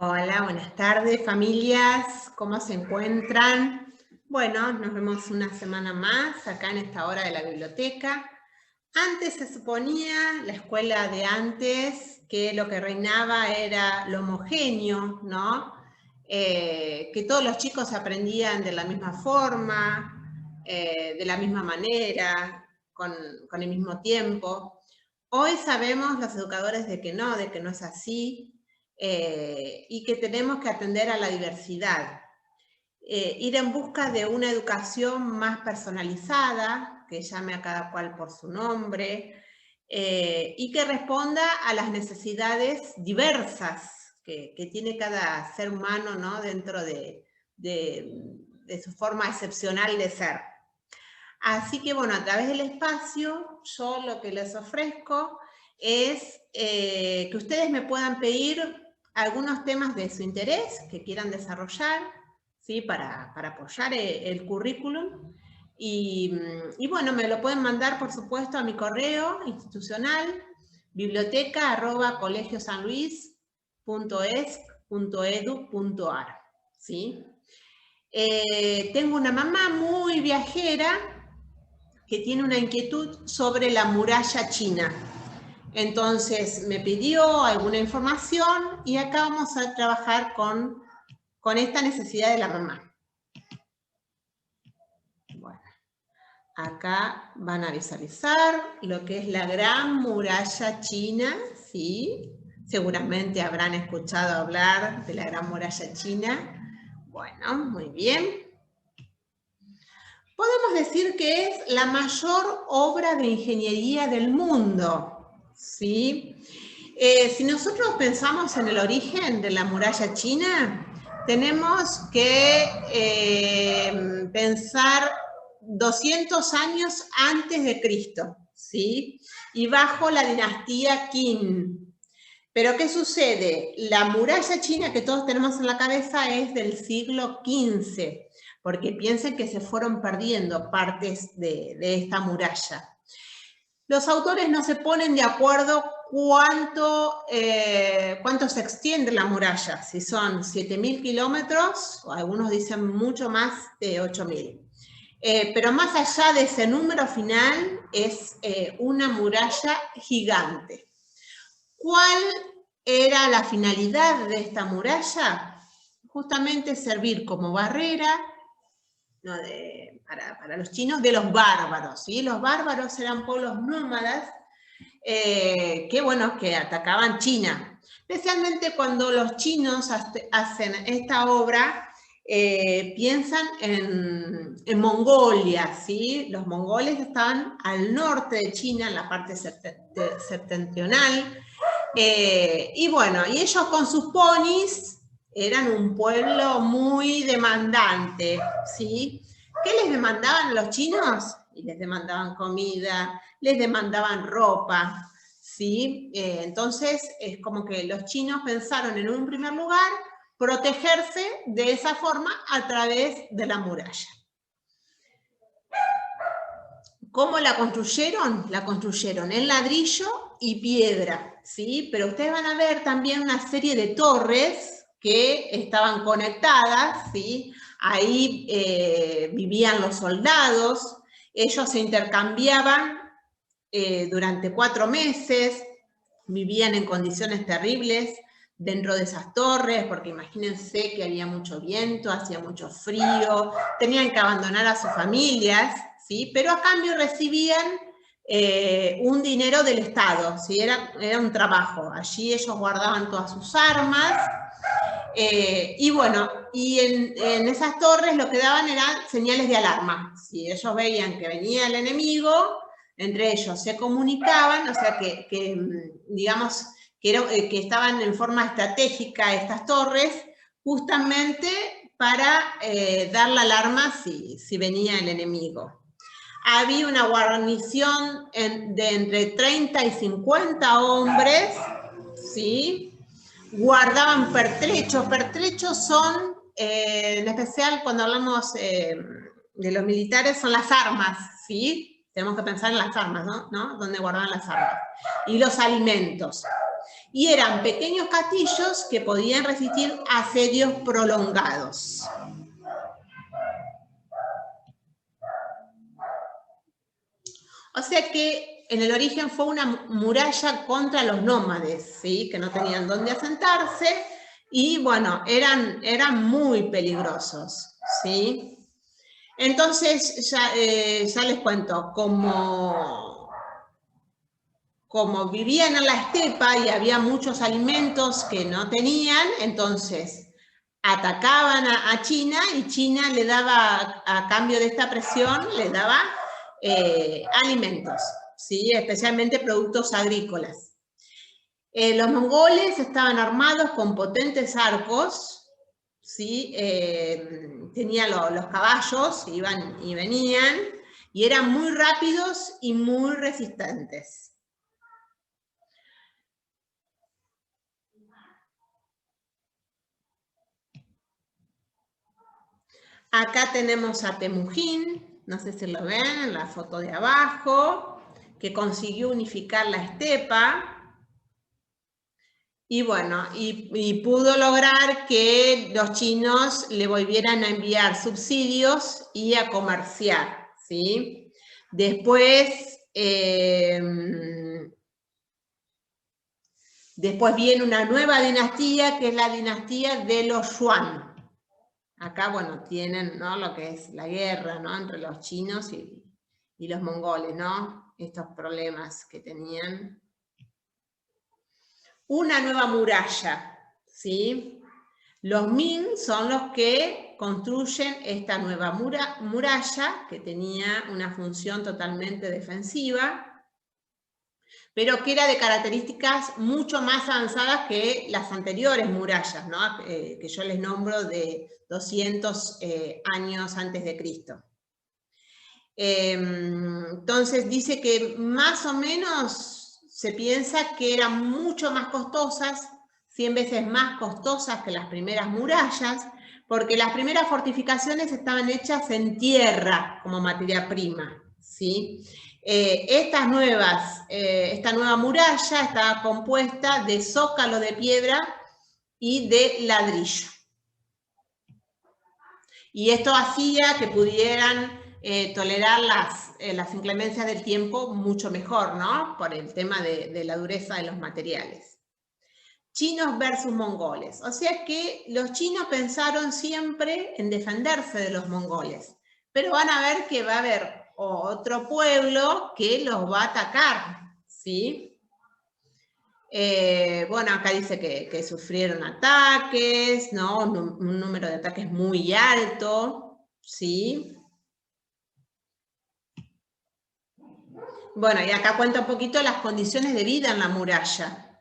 Hola, buenas tardes, familias, ¿cómo se encuentran? Bueno, nos vemos una semana más acá en esta hora de la biblioteca. Antes se suponía, la escuela de antes, que lo que reinaba era lo homogéneo, ¿no? Que todos los chicos aprendían de la misma forma, de la misma manera, con el mismo tiempo. Hoy sabemos los educadores de que no es así. Y que tenemos que atender a la diversidad. Ir en busca de una educación más personalizada, que llame a cada cual por su nombre, y que responda a las necesidades diversas que tiene cada ser humano, ¿no? Dentro de su forma excepcional de ser. Así que bueno, a través del espacio, yo lo que les ofrezco es que ustedes me puedan pedir algunos temas de su interés que quieran desarrollar, ¿sí? Para apoyar el currículum. Y bueno, me lo pueden mandar, por supuesto, a mi correo institucional, biblioteca@colegiosanluis.esc.edu.ar, ¿sí? Tengo una mamá muy viajera que tiene una inquietud sobre la muralla china. Entonces me pidió alguna información y acá vamos a trabajar con esta necesidad de la mamá. Bueno, acá van a visualizar lo que es la Gran Muralla China, ¿sí? Seguramente habrán escuchado hablar de la Gran Muralla China. Bueno, muy bien. Podemos decir que es la mayor obra de ingeniería del mundo, ¿sí? Si nosotros pensamos en el origen de la muralla china, tenemos que pensar 200 años antes de Cristo, ¿sí? Y bajo la dinastía Qin. Pero ¿qué sucede? La muralla china que todos tenemos en la cabeza es del siglo XV, porque piensen que se fueron perdiendo partes de esta muralla. Los autores no se ponen de acuerdo cuánto se extiende la muralla, si son 7.000 kilómetros, o algunos dicen mucho más de 8.000. Pero más allá de ese número final, es una muralla gigante. ¿Cuál era la finalidad de esta muralla? Justamente servir como barrera, ¿no? para los chinos, de los bárbaros, ¿sí? Los bárbaros eran pueblos nómadas que atacaban China. Especialmente cuando los chinos hacen esta obra, piensan en Mongolia, ¿sí? Los mongoles estaban al norte de China, en la parte septentrional, y ellos con sus ponis eran un pueblo muy demandante, ¿sí? ¿Qué les demandaban a los chinos? Y les demandaban comida, les demandaban ropa, ¿sí? Entonces es como que los chinos pensaron en un primer lugar protegerse de esa forma a través de la muralla. ¿Cómo la construyeron? La construyeron en ladrillo y piedra, ¿sí? Pero ustedes van a ver también una serie de torres que estaban conectadas, ¿sí? Ahí vivían los soldados, ellos se intercambiaban durante 4 meses, vivían en condiciones terribles dentro de esas torres, porque imagínense que había mucho viento, hacía mucho frío, tenían que abandonar a sus familias, ¿sí? Pero a cambio recibían un dinero del Estado, ¿sí? Era un trabajo. Allí ellos guardaban todas sus armas, y en esas torres lo que daban eran señales de alarma. Si ellos veían que venía el enemigo, entre ellos se comunicaban, o sea digamos que estaban en forma estratégica estas torres, justamente para dar la alarma si venía el enemigo. Había una guarnición de entre 30 y 50 hombres, ¿sí? Guardaban pertrechos. Pertrechos son, en especial cuando hablamos de los militares, son las armas, ¿sí? Tenemos que pensar en las armas, ¿no? Donde guardaban las armas. Y los alimentos. y eran pequeños castillos que podían resistir asedios prolongados. O sea que en el origen fue una muralla contra los nómades, ¿sí? Que no tenían dónde asentarse y bueno, eran muy peligrosos, ¿sí? Entonces, ya les cuento, como vivían en la estepa y había muchos alimentos que no tenían, entonces atacaban a China y China le daba, a cambio de esta presión, le daba alimentos, ¿sí? Especialmente productos agrícolas. Los mongoles estaban armados con potentes arcos, ¿sí? Tenían los caballos, iban y venían, y eran muy rápidos y muy resistentes. Acá tenemos a Temujin, no sé si lo ven en la foto de abajo, que consiguió unificar la estepa. Y bueno, y pudo lograr que los chinos le volvieran a enviar subsidios y a comerciar, ¿sí? Después viene una nueva dinastía, que es la dinastía de los Yuan. Acá, bueno, tienen, ¿no?, lo que es la guerra, ¿no?, entre los chinos y los mongoles, ¿no? Estos problemas que tenían. Una nueva muralla, ¿sí? Los Ming son los que construyen esta nueva muralla, que tenía una función totalmente defensiva, pero que era de características mucho más avanzadas que las anteriores murallas, ¿no?, que yo les nombro de 200 años antes de Cristo. Entonces dice que más o menos se piensa que eran mucho más costosas, 100 veces más costosas que las primeras murallas, porque las primeras fortificaciones estaban hechas en tierra como materia prima, ¿sí? Esta nueva muralla estaba compuesta de zócalo de piedra y de ladrillo. Y esto hacía que pudieran tolerar las inclemencias del tiempo mucho mejor, ¿no? Por el tema de la dureza de los materiales. Chinos versus mongoles. O sea que los chinos pensaron siempre en defenderse de los mongoles, pero van a ver que va a haber otro pueblo que los va a atacar, ¿sí? Bueno, acá dice que sufrieron ataques, ¿no? Un número de ataques muy alto, ¿sí? Bueno, y acá cuenta un poquito las condiciones de vida en la muralla.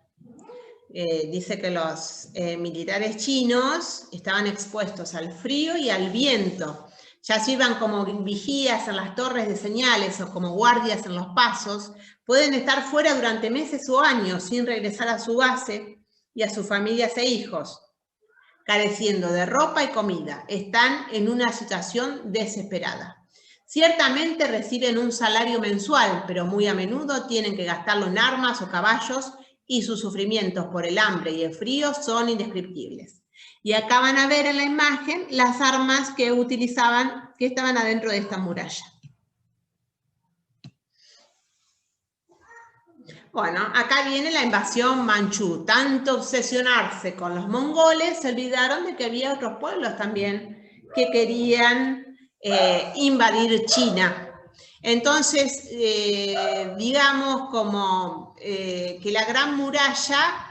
Dice que los militares chinos estaban expuestos al frío y al viento. Ya se iban como vigías en las torres de señales o como guardias en los pasos, pueden estar fuera durante meses o años sin regresar a su base y a sus familias e hijos, careciendo de ropa y comida. Están en una situación desesperada. Ciertamente reciben un salario mensual, pero muy a menudo tienen que gastarlo en armas o caballos y sus sufrimientos por el hambre y el frío son indescriptibles. Y acá van a ver en la imagen las armas que utilizaban, que estaban adentro de esta muralla. Bueno, acá viene la invasión manchú. Tanto obsesionarse con los mongoles, se olvidaron de que había otros pueblos también que querían invadir China. Entonces, digamos como que la Gran Muralla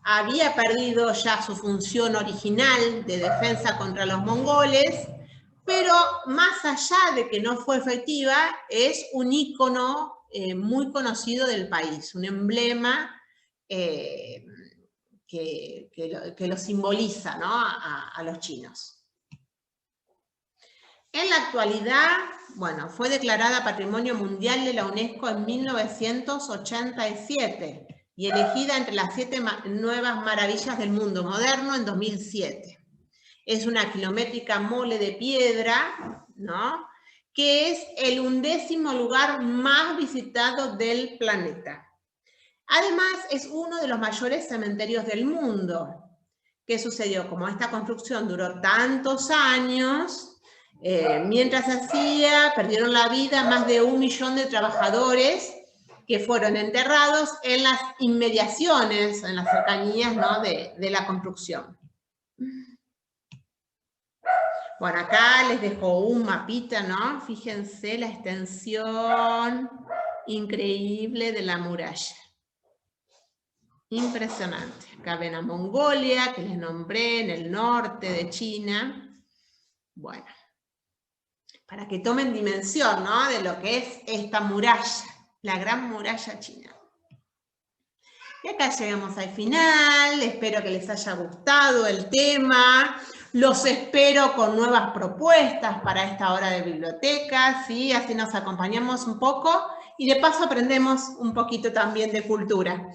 había perdido ya su función original de defensa contra los mongoles, pero más allá de que no fue efectiva, es un ícono muy conocido del país, un emblema que lo simboliza, ¿no?, a los chinos. En la actualidad, bueno, fue declarada Patrimonio Mundial de la UNESCO en 1987 y elegida entre las 7 nuevas maravillas del mundo moderno en 2007. Es una kilométrica mole de piedra, ¿no?, que es el 11º lugar más visitado del planeta. Además, es uno de los mayores cementerios del mundo. ¿Qué sucedió? Como esta construcción duró tantos años, mientras se hacía, perdieron la vida más de 1 millón de trabajadores que fueron enterrados en las inmediaciones, en las cercanías, ¿no?, de la construcción. Bueno, acá les dejo un mapita, ¿no? Fíjense la extensión increíble de la muralla. Impresionante. Acá ven a Mongolia, que les nombré, en el norte de China. Bueno, para que tomen dimensión, ¿no?, de lo que es esta muralla, la gran muralla china. Y acá llegamos al final, espero que les haya gustado el tema, los espero con nuevas propuestas para esta hora de biblioteca, ¿sí? Así nos acompañamos un poco y de paso aprendemos un poquito también de cultura.